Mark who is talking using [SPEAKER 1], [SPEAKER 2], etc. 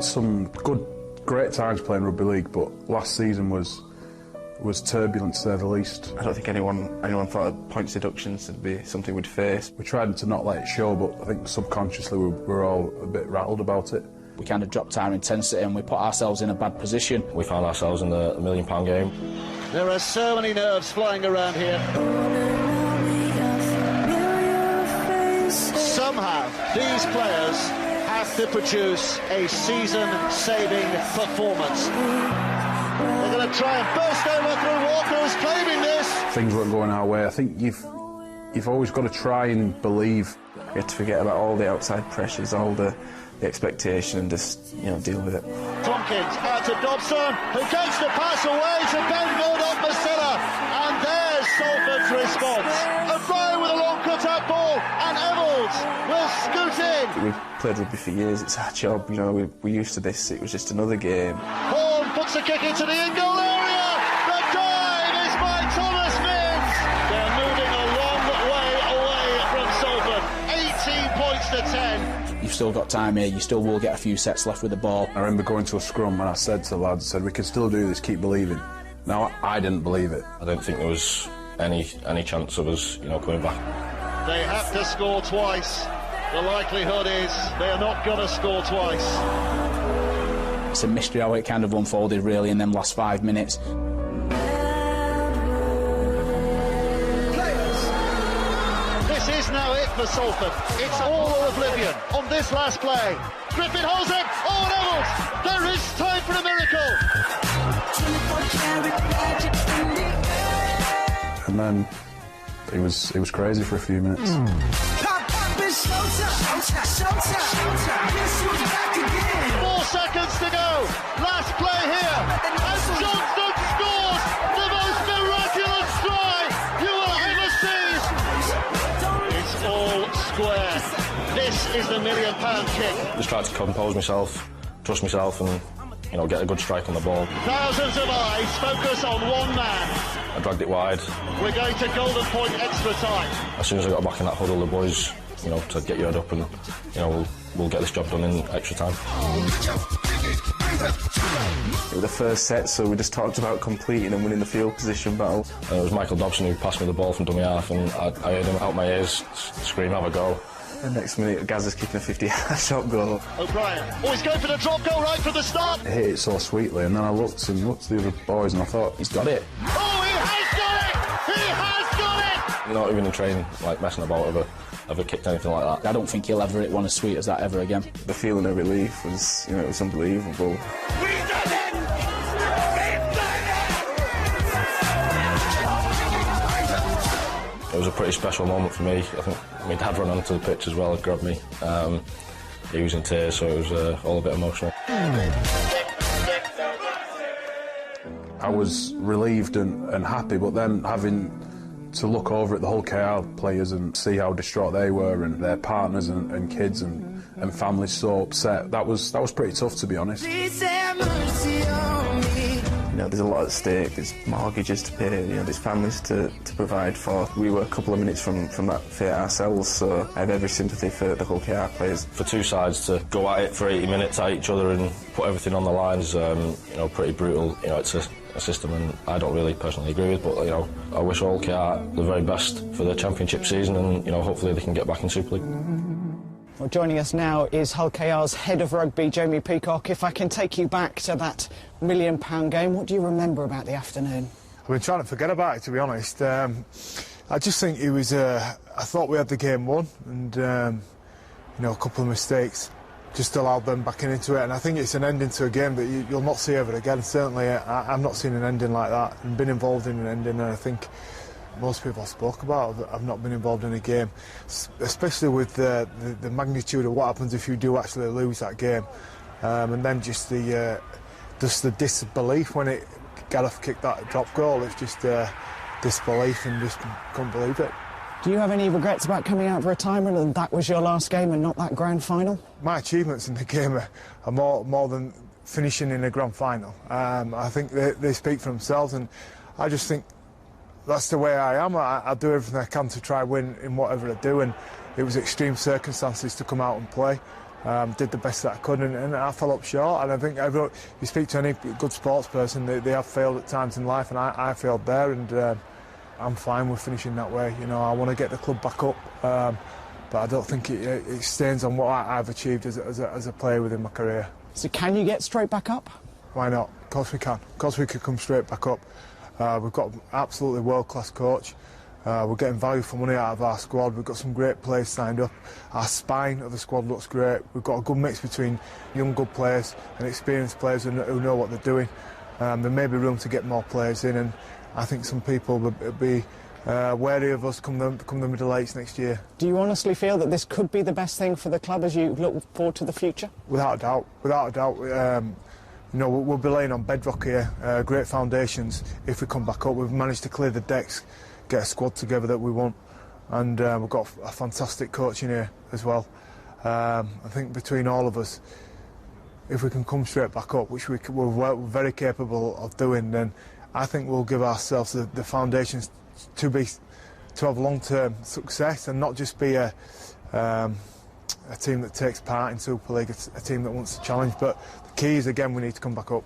[SPEAKER 1] had some great times playing rugby league, but last season was turbulent to say the least.
[SPEAKER 2] I don't think anyone thought that points deductions would be something we'd face.
[SPEAKER 1] We tried to not let it show, but I think subconsciously we're all a bit rattled about it.
[SPEAKER 3] We kind of dropped our intensity and we put ourselves in a bad position.
[SPEAKER 4] We found ourselves in the £1 million game.
[SPEAKER 5] There are so many nerves flying around here. Somehow, these players have to produce a season-saving performance. They're going to try and burst over through Walker, who's claiming this.
[SPEAKER 1] Things weren't going our way. I think you've always got to try and believe.
[SPEAKER 2] We had to forget about all the outside pressures, all the expectation, and just, deal with it.
[SPEAKER 5] Tompkins out to Dobson, who gets the pass away to Ben Gordon-Masilla, and there's Salford's response. O'Brien with a long cut-out ball, and Evalds will scoot in.
[SPEAKER 2] We've played rugby for years, it's our job, we're used to this, it was just another game.
[SPEAKER 5] Horn puts the kick into the in-goal area, the dive is by Thomas Vince. They're moving a long way away from Salford, 18 points to 10.
[SPEAKER 3] You've still got time here, you still will get a few sets left with the ball.
[SPEAKER 1] I remember going to a scrum and I said to the lads, we can still do this, keep believing. Now, I didn't believe it.
[SPEAKER 4] I don't think there was any chance of us, coming back.
[SPEAKER 5] They have to score twice. The likelihood is they are not going to score twice.
[SPEAKER 3] It's a mystery how it kind of unfolded, really, in them last 5 minutes.
[SPEAKER 5] This is now it for Salford. It's all or oblivion on this last play. Griffin holds it. Oh, and Evalds. There is time for a miracle.
[SPEAKER 1] And then it was crazy for a few minutes.
[SPEAKER 5] 4 seconds to go. Last play here. And Johnson scores the most miraculous try you will ever see. It's all square. This is the £1 million kick.
[SPEAKER 4] Just tried to compose myself, trust myself, and get a good strike on the ball.
[SPEAKER 5] Thousands of eyes focus on one man.
[SPEAKER 4] I dragged it wide.
[SPEAKER 5] We're going to golden point extra time.
[SPEAKER 4] As soon as I got back in that huddle, the boys, to get your head up and, we'll get this job done in extra time.
[SPEAKER 2] It was the first set, so we just talked about completing and winning the field position battle.
[SPEAKER 4] And it was Michael Dobson who passed me the ball from dummy half, and I heard him out my ears scream, "Have a go."
[SPEAKER 2] And next minute, Gazza's kicking a 50-yard shot goal.
[SPEAKER 5] O'Brien, he's going for the drop goal right from the start.
[SPEAKER 1] It hit it so sweetly, and then I looked to the other boys and I thought, he's got it.
[SPEAKER 5] Oh, he has got it! He has got it!
[SPEAKER 4] Not even in training, messing about ever kicked anything like that.
[SPEAKER 3] I don't think he'll ever hit one as sweet as that ever again.
[SPEAKER 2] The feeling of relief was, it was unbelievable.
[SPEAKER 5] We've done it!
[SPEAKER 4] It was a pretty special moment for me. I think my dad ran onto the pitch as well and grabbed me. He was in tears, so it was all a bit emotional.
[SPEAKER 1] I was relieved and happy, but then having to look over at the whole KR players and see how distraught they were, and their partners and kids and families so upset, that was pretty tough, to be honest.
[SPEAKER 2] There's a lot at stake, there's mortgages to pay, there's families to provide for. We were a couple of minutes from that fate ourselves, so I have every sympathy for the whole KR players.
[SPEAKER 4] For two sides to go at it for 80 minutes at each other and put everything on the line is, pretty brutal. It's a system and I don't really personally agree with, but, I wish all KR the very best for the championship season, and, hopefully they can get back in Super League.
[SPEAKER 6] Well, joining us now is Hull KR's head of rugby, Jamie Peacock. If I can take you back to that £1 million game, what do you remember about the afternoon?
[SPEAKER 7] I've been trying to forget about it, to be honest. I just think it was... I thought we had the game won, and, a couple of mistakes just allowed them back into it, and I think it's an ending to a game that you'll not see ever again. Certainly, I've not seen an ending like that and been involved in an ending, and I think most people I spoke about have not been involved in a game, especially with the magnitude of what happens if you do actually lose that game, and then just the disbelief when Gareth kicked that drop goal. It's just disbelief and just couldn't believe it.
[SPEAKER 6] Do you have any regrets about coming out of retirement and that was your last game and not that grand final?
[SPEAKER 7] My achievements in the game are more than finishing in a grand final. I think they speak for themselves, and I just think that's the way I am. I do everything I can to try and win in whatever I do, and it was extreme circumstances to come out and play. did the best that I could, and I fell up short. And I think everyone, you speak to any good sports person, they have failed at times in life, and I failed there, and I'm fine with finishing that way. You know, I want to get the club back up, but I don't think it stains on what I've achieved as a player within my career.
[SPEAKER 6] So can you get straight back up?
[SPEAKER 7] Why not? Of course we can. Of course we could come straight back up. We've got an absolutely world-class coach. We're getting value for money out of our squad. We've got some great players signed up. Our spine of the squad looks great. We've got a good mix between young good players and experienced players who know what they're doing. There may be room to get more players in, and I think some people will be wary of us come the middle eights next year.
[SPEAKER 6] Do you honestly feel that this could be the best thing for the club as you look forward to the future?
[SPEAKER 7] Without a doubt. Without a doubt. You know, we'll be laying on bedrock here, great foundations. If we come back up, we've managed to clear the decks, get a squad together that we want, and we've got a fantastic coach in here as well. I think between all of us, if we can come straight back up, which we're very capable of doing, then I think we'll give ourselves the foundations to have long-term success and not just be a team that takes part in Super League, a team that wants to challenge. But the key is, again, we need to come back up.